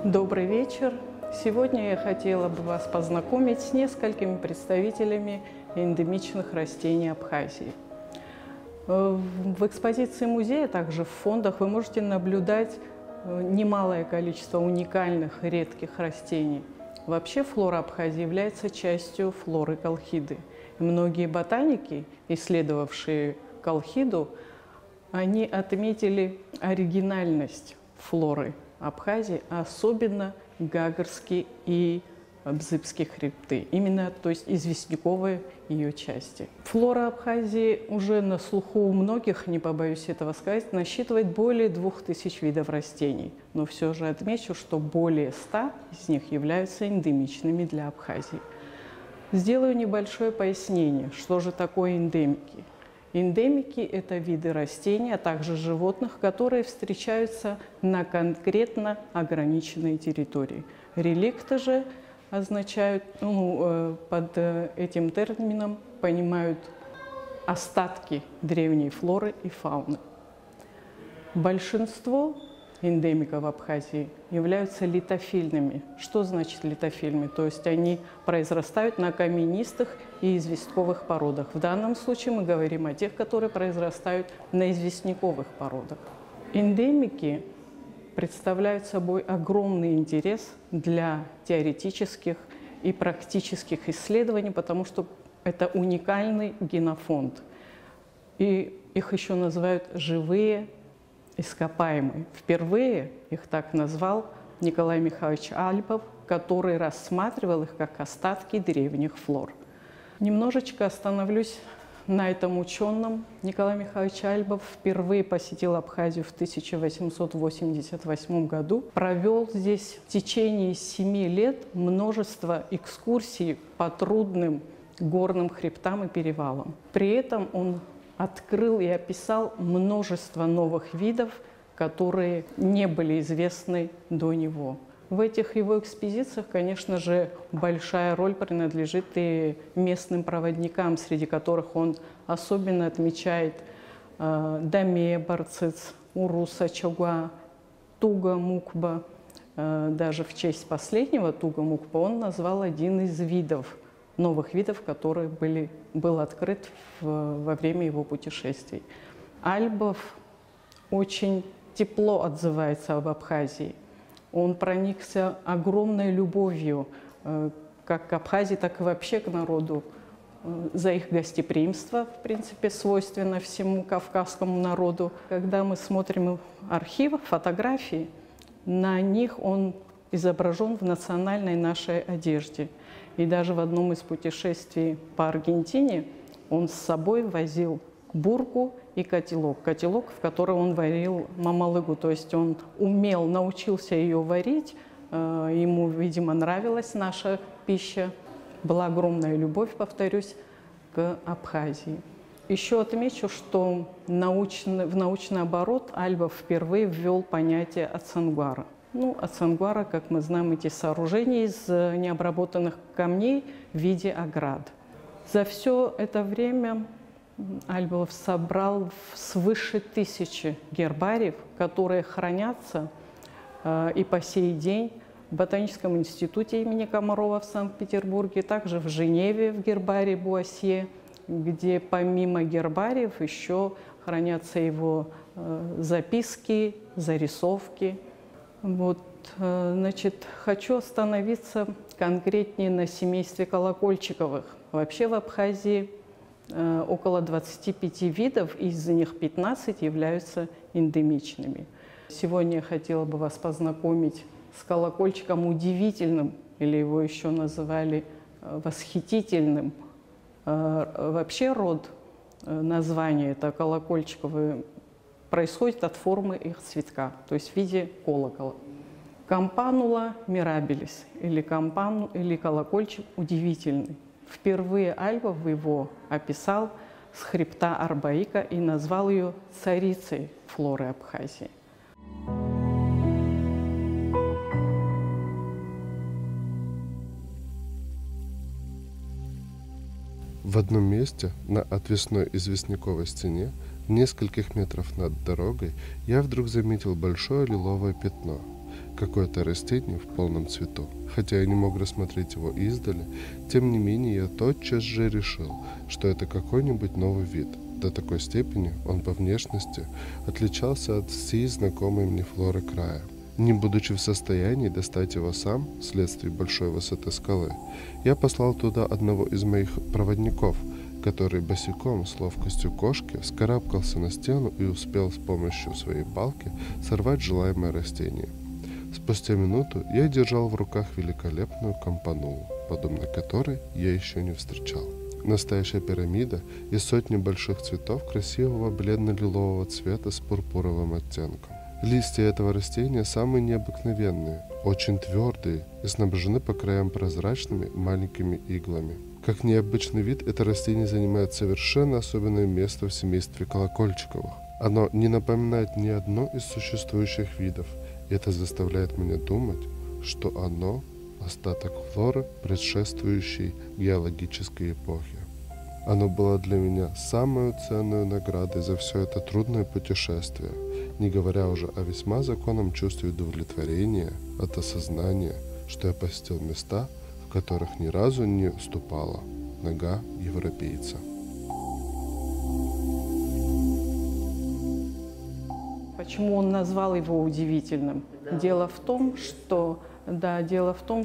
Добрый вечер. Сегодня я хотела бы вас познакомить с несколькими представителями эндемичных растений Абхазии. В экспозиции музея, также в фондах, вы можете наблюдать немалое количество уникальных редких растений. Вообще флора Абхазии является частью флоры Колхиды. Многие ботаники, исследовавшие Колхиду, они отметили оригинальность флоры Абхазии, особенно Гагарские и Бзыбские хребты, именно, то есть известняковые ее части. Флора Абхазии уже на слуху у многих, не побоюсь этого сказать, насчитывает более 2000 видов растений, но все же отмечу, что более 100 из них являются эндемичными для Абхазии. Сделаю небольшое пояснение, что же такое эндемики. Эндемики – это виды растений, а также животных, которые встречаются на конкретно ограниченной территории. Реликты же означают, под этим термином понимают остатки древней флоры и фауны. Большинство эндемиков в Абхазии являются литофильными. Что значит литофильными? То есть они произрастают на каменистых и известковых породах. В данном случае мы говорим о тех, которые произрастают на известняковых породах. Эндемики представляют собой огромный интерес для теоретических и практических исследований, потому что это уникальный генофонд. И их еще называют живые ископаемые. Впервые их так назвал Николай Михайлович Альбов, который рассматривал их как остатки древних флор. Немножечко остановлюсь на этом ученом. Николай Михайлович Альбов впервые посетил Абхазию в 1888 году. Провел здесь в течение 7 лет множество экскурсий по трудным горным хребтам и перевалам. При этом он открыл и описал множество новых видов, которые не были известны до него. В этих его экспедициях, конечно же, большая роль принадлежит и местным проводникам, среди которых он особенно отмечает Даме Барциц, Уруса Чогуа, Туга Мукба. Даже в честь последнего Туга Мукба он назвал один из видов, новых видов, который был открыт во время его путешествий. Альбов очень тепло отзывается об Абхазии. Он проникся огромной любовью как к Абхазии, так и вообще к народу, за их гостеприимство, в принципе, свойственно всему кавказскому народу. Когда мы смотрим архивы, фотографии, на них он изображен в национальной нашей одежде. И даже в одном из путешествий по Аргентине он с собой возил бурку и котелок. Котелок, в котором он варил мамалыгу, то есть он научился ее варить. Ему, видимо, нравилась наша пища. Была огромная любовь, повторюсь, к Абхазии. Еще отмечу, что в научный оборот Альбов впервые ввел понятие ацангуара. Ацангуара, как мы знаем, эти сооружения из необработанных камней в виде оград. За все это время Альбов собрал свыше 1000 гербариев, которые хранятся и по сей день в Ботаническом институте имени Комарова в Санкт-Петербурге, также в Женеве в гербарии Буассье, где помимо гербариев еще хранятся его записки, зарисовки. Хочу остановиться конкретнее на семействе колокольчиковых. Вообще в Абхазии около 25 видов, из них 15 являются эндемичными. Сегодня я хотела бы вас познакомить с колокольчиком удивительным, или его еще называли восхитительным. Вообще род названия это колокольчиковые происходит от формы их цветка, то есть в виде колокола. Кампанула мирабилис, или колокольчик удивительный. Впервые Альбов его описал с хребта Арбаика и назвал ее царицей флоры Абхазии. В В одном месте, на отвесной известняковой стене, в нескольких метрах над дорогой, я вдруг заметил большое лиловое пятно. Какое-то растение в полном цвету. Хотя я не мог рассмотреть его издали, тем не менее я тотчас же решил, что это какой-нибудь новый вид. До такой степени он по внешности отличался от всей знакомой мне флоры края. Не будучи в состоянии достать его сам, вследствие большой высоты скалы, я послал туда одного из моих проводников, который босиком с ловкостью кошки вскарабкался на стену и успел с помощью своей палки сорвать желаемое растение. Спустя минуту я держал в руках великолепную кампанулу, подобной которой я еще не встречал. Настоящая пирамида из сотни больших цветов красивого бледно-лилового цвета с пурпуровым оттенком. Листья этого растения самые необыкновенные, очень твердые и снабжены по краям прозрачными маленькими иглами. Как необычный вид, это растение занимает совершенно особенное место в семействе колокольчиковых. Оно не напоминает ни одно из существующих видов, и это заставляет меня думать, что оно – остаток флоры, предшествующей геологической эпохе. Оно было для меня самой ценной наградой за все это трудное путешествие, не говоря уже о весьма законном чувстве удовлетворения от осознания, что я посетил места, в которых ни разу не ступала нога европейца. Почему он назвал его удивительным? Да. Дело в том,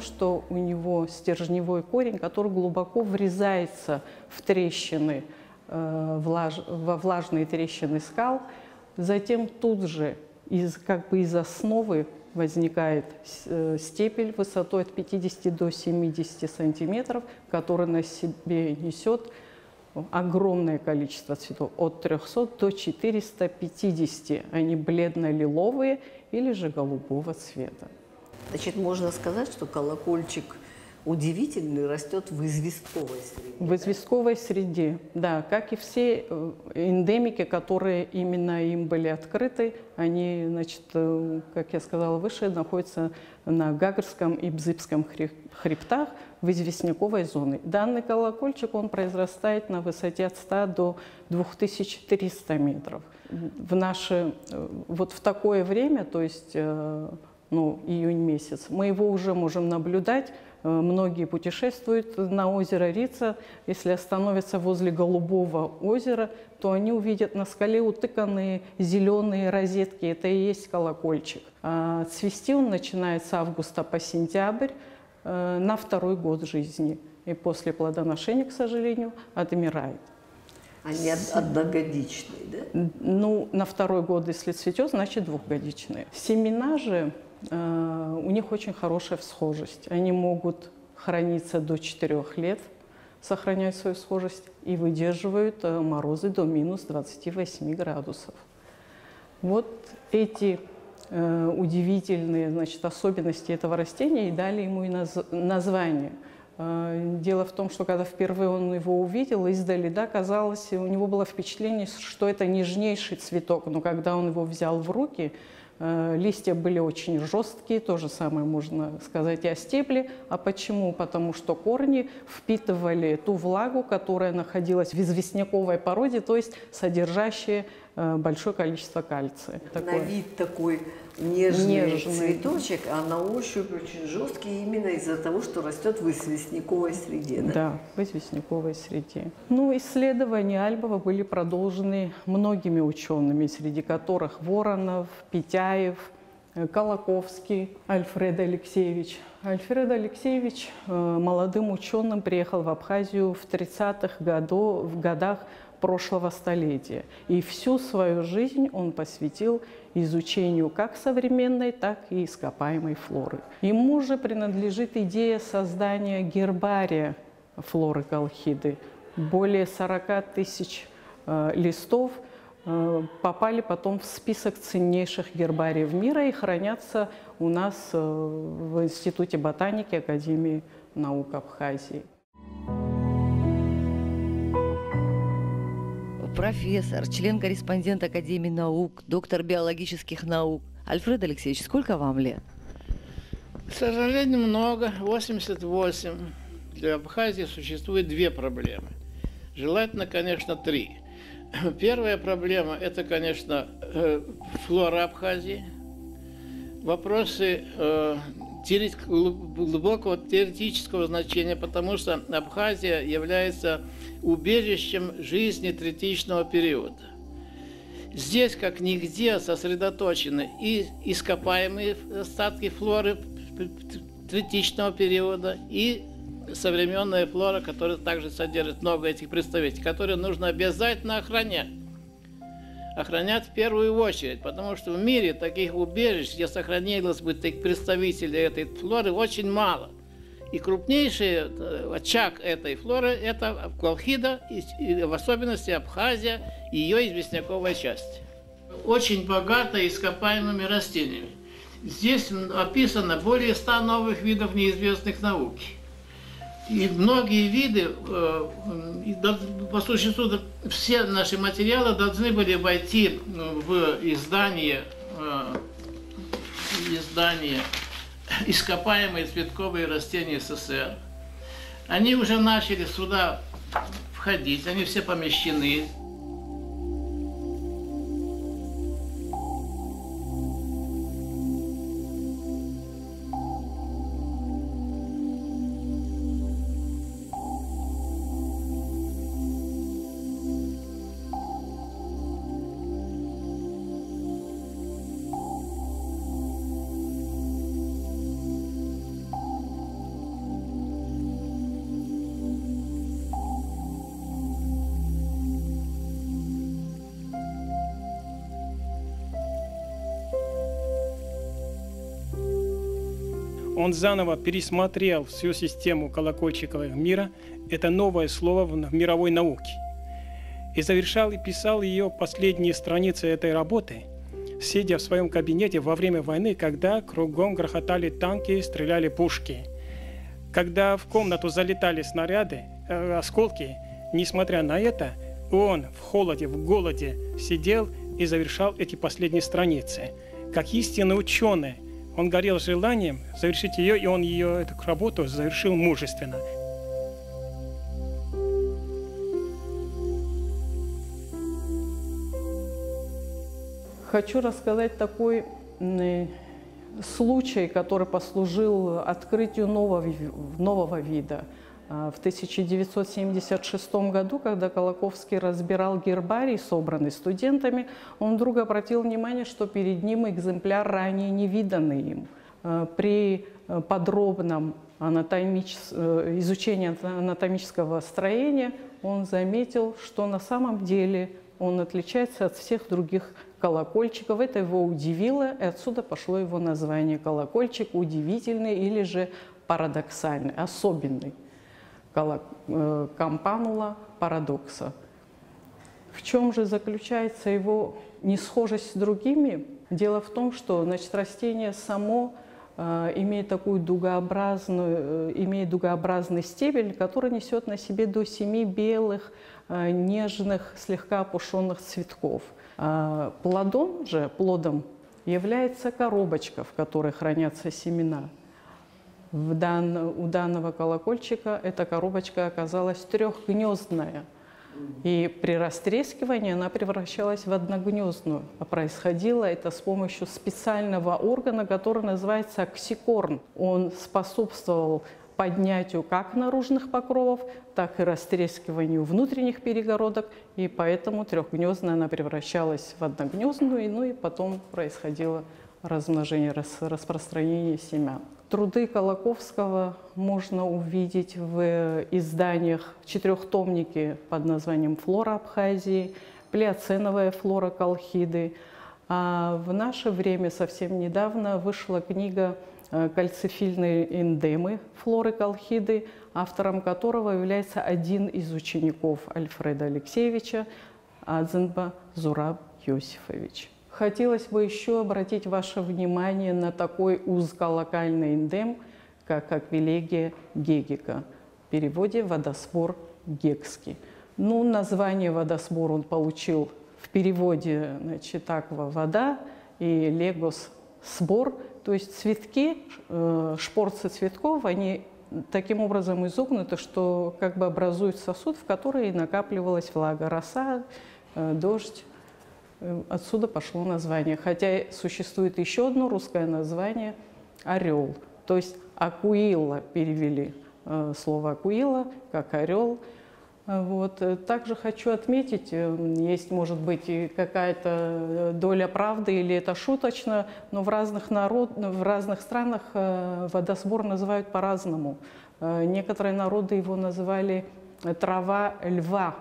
что у него стержневой корень, который глубоко врезается в трещины, во влажные трещины скал. Затем тут же из основы возникает степель высотой от 50 до 70 сантиметров, который на себе несет огромное количество цветов, от 300 до 450. Они бледно-лиловые или же голубого цвета. Значит, можно сказать, что колокольчик удивительный растет в известковой среде. В известковой среде, да. Как и все эндемики, которые именно им были открыты, они, значит, как я сказала выше, находятся на Гагарском и Бзыбском хребтах в известняковой зоне. Данный колокольчик, он произрастает на высоте от 100 до 2300 метров. Вот в такое время, то есть июнь месяц, мы его уже можем наблюдать. Многие путешествуют на озеро Рица. Если остановятся возле Голубого озера, то они увидят на скале утыканные зеленые розетки. Это и есть колокольчик. Цвести он начинает с августа по сентябрь на второй год жизни. И после плодоношения, к сожалению, отмирает. Они одногодичные, да? На второй год, если цветет, значит двухгодичные. Семена же, у них очень хорошая всхожесть. Они могут храниться до 4 лет, сохраняют свою схожесть и выдерживают морозы до минус 28 градусов. Вот эти удивительные, значит, особенности этого растения и дали ему и название. Дело в том, что когда впервые он его увидел, издали, казалось, у него было впечатление, что это нежнейший цветок. Но когда он его взял в руки, листья были очень жесткие, то же самое можно сказать и о стебле. А почему? Потому что корни впитывали ту влагу, которая находилась в известняковой породе, то есть содержащая большое количество кальция. На вид такой нежный цветочек, а на ощупь очень жесткий именно из-за того, что растет в известняковой среде. Да? Да, в известняковой среде. Исследования Альбова были продолжены многими учеными, среди которых Воронов, Петяев, Колоковский, Альфред Алексеевич. Альфред Алексеевич молодым ученым приехал в Абхазию в 30-х годах прошлого столетия. И всю свою жизнь он посвятил изучению как современной, так и ископаемой флоры. Ему же принадлежит идея создания гербария флоры Колхиды. Более 40 тысяч листов попали потом в список ценнейших гербариев мира и хранятся у нас в Институте ботаники Академии наук Абхазии. Профессор, член-корреспондент Академии наук, доктор биологических наук. Альфред Алексеевич, сколько вам лет? К сожалению, много, 88. Для Абхазии существует две проблемы. Желательно, конечно, 3. Первая проблема – это, конечно, флора Абхазии. Вопросы глубокого теоретического значения, потому что Абхазия является убежищем жизни третичного периода. Здесь, как нигде, сосредоточены и ископаемые остатки флоры третичного периода, и современная флора, которая также содержит много этих представителей, которые нужно обязательно охранять. Охранять в первую очередь, потому что в мире таких убежищ, где сохранилось бы таких представителей этой флоры, очень мало. И крупнейший очаг этой флоры – это Колхида, и в особенности Абхазия и ее известняковая часть. Очень богата ископаемыми растениями. Здесь описано более 100 новых видов неизвестных науки. И многие виды, по существу, все наши материалы должны были войти в издание «Ископаемые цветковые растения СССР». Они уже начали сюда входить, они все помещены. Он заново пересмотрел всю систему колокольчикового мира. Это новое слово в мировой науке. И завершал и писал ее последние страницы этой работы, сидя в своем кабинете во время войны, когда кругом грохотали танки, стреляли пушки. Когда в комнату залетали снаряды, осколки, несмотря на это, он в холоде, в голоде сидел и завершал эти последние страницы. Как истинный ученый, он горел желанием завершить ее, и он эту работу завершил мужественно. Хочу рассказать такой случай, который послужил открытию нового вида. В 1976 году, когда Колоковский разбирал гербарий, собранный студентами, он вдруг обратил внимание, что перед ним экземпляр, ранее невиданный им. При подробном изучении анатомического строения он заметил, что на самом деле он отличается от всех других колокольчиков. Это его удивило, и отсюда пошло его название колокольчик удивительный или же парадоксальный, особенный. Кампанула парадокса. В чем же заключается его несхожесть с другими? Дело в том, что растение само имеет дугообразный стебель, который несет на себе до 7 белых, нежных, слегка опушенных цветков. Плодом является коробочка, в которой хранятся семена. У данного колокольчика эта коробочка оказалась трехгнездная, и при растрескивании она превращалась в одногнездную. А происходило это с помощью специального органа, который называется аксикорн. Он способствовал поднятию как наружных покровов, так и растрескиванию внутренних перегородок, и поэтому трехгнездная она превращалась в одногнездную, и потом происходило размножение, распространение семян. Труды Колоковского можно увидеть в изданиях четырехтомники под названием «Флора Абхазии», «Плеоценовая флора Колхиды». А в наше время совсем недавно вышла книга «Кальцифильные эндемы флоры Колхиды», автором которого является один из учеников Альфреда Алексеевича, Адзенба Зураб Йосифович. Хотелось бы еще обратить ваше внимание на такой узколокальный эндем, как аквилегия гегика, в переводе водосбор гекский. Название водосбор он получил в переводе аква – вода, и легос – сбор, то есть цветки, шпорцы цветков, они таким образом изогнуты, что как бы образует сосуд, в который накапливалась влага, роса, дождь. Отсюда пошло название. Хотя существует еще одно русское название – орел. То есть акуила перевели слово акуила как орел. Вот. Также хочу отметить, есть, может быть, и какая-то доля правды, или это шуточно, но в разных странах водосбор называют по-разному. Некоторые народы его называли трава льва.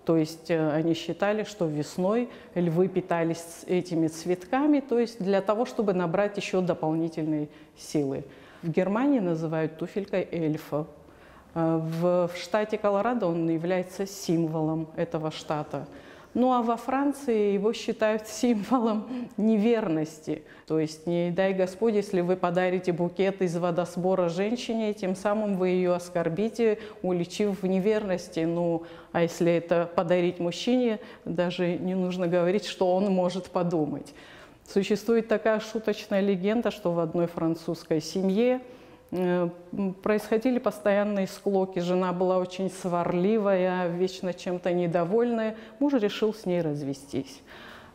То есть они считали, что весной львы питались этими цветками, то есть для того, чтобы набрать еще дополнительные силы. В Германии называют туфелькой эльфа. В штате Колорадо он является символом этого штата. Ну а во Франции его считают символом неверности. То есть не дай Господь, если вы подарите букет из водосбора женщине, тем самым вы ее оскорбите, уличив в неверности. Ну а если это подарить мужчине, даже не нужно говорить, что он может подумать. Существует такая шуточная легенда, что в одной французской семье происходили постоянные склоки. Жена была очень сварливая, вечно чем-то недовольная. Муж решил с ней развестись.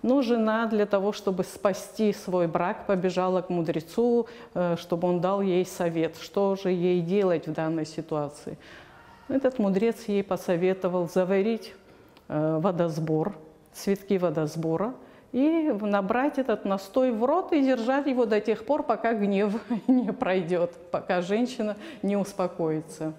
Но жена для того, чтобы спасти свой брак, побежала к мудрецу, чтобы он дал ей совет, что же ей делать в данной ситуации. Этот мудрец ей посоветовал заварить водосбор, цветки водосбора, и набрать этот настой в рот и держать его до тех пор, пока гнев не пройдет, пока женщина не успокоится.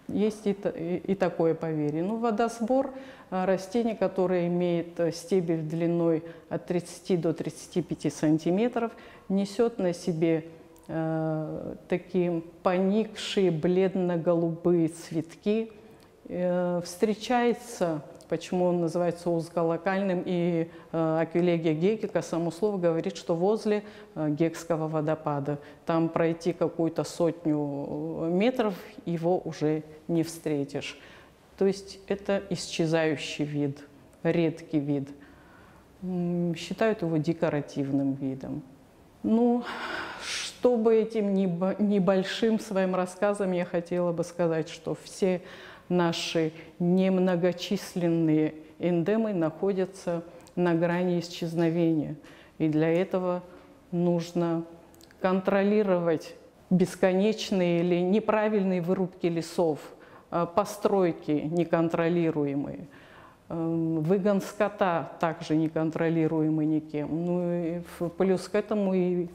Есть и такое поверье. Ну, водосбор – растение, которое имеет стебель длиной от 30 до 35 сантиметров, несет на себе такие поникшие бледно-голубые цветки, встречается. Почему он называется узколокальным, и Аквилегия геккика, само слово говорит, что возле Гекского водопада. Там пройти какую-то 100 метров, его уже не встретишь. То есть это исчезающий вид, редкий вид. Считают его декоративным видом. Ну, чтобы этим небольшим своим рассказом я хотела бы сказать, что все наши немногочисленные эндемы находятся на грани исчезновения. И для этого нужно контролировать бесконечные или неправильные вырубки лесов, постройки неконтролируемые, выгон скота также неконтролируемый никем. Ну и плюс к этому и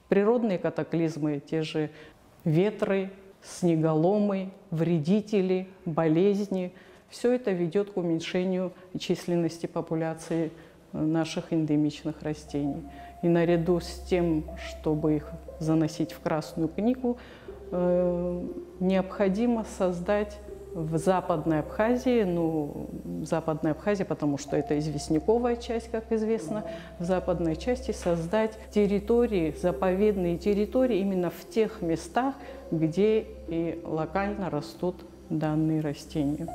природные катаклизмы, те же ветры, снеголомы, вредители, болезни. Все это ведет к уменьшению численности популяции наших эндемичных растений. И наряду с тем, чтобы их заносить в Красную книгу, необходимо создать в Западной Абхазии, Западная Абхазия, потому что это известняковая часть, как известно, в западной части создать территории, заповедные территории именно в тех местах, где и локально растут данные растения.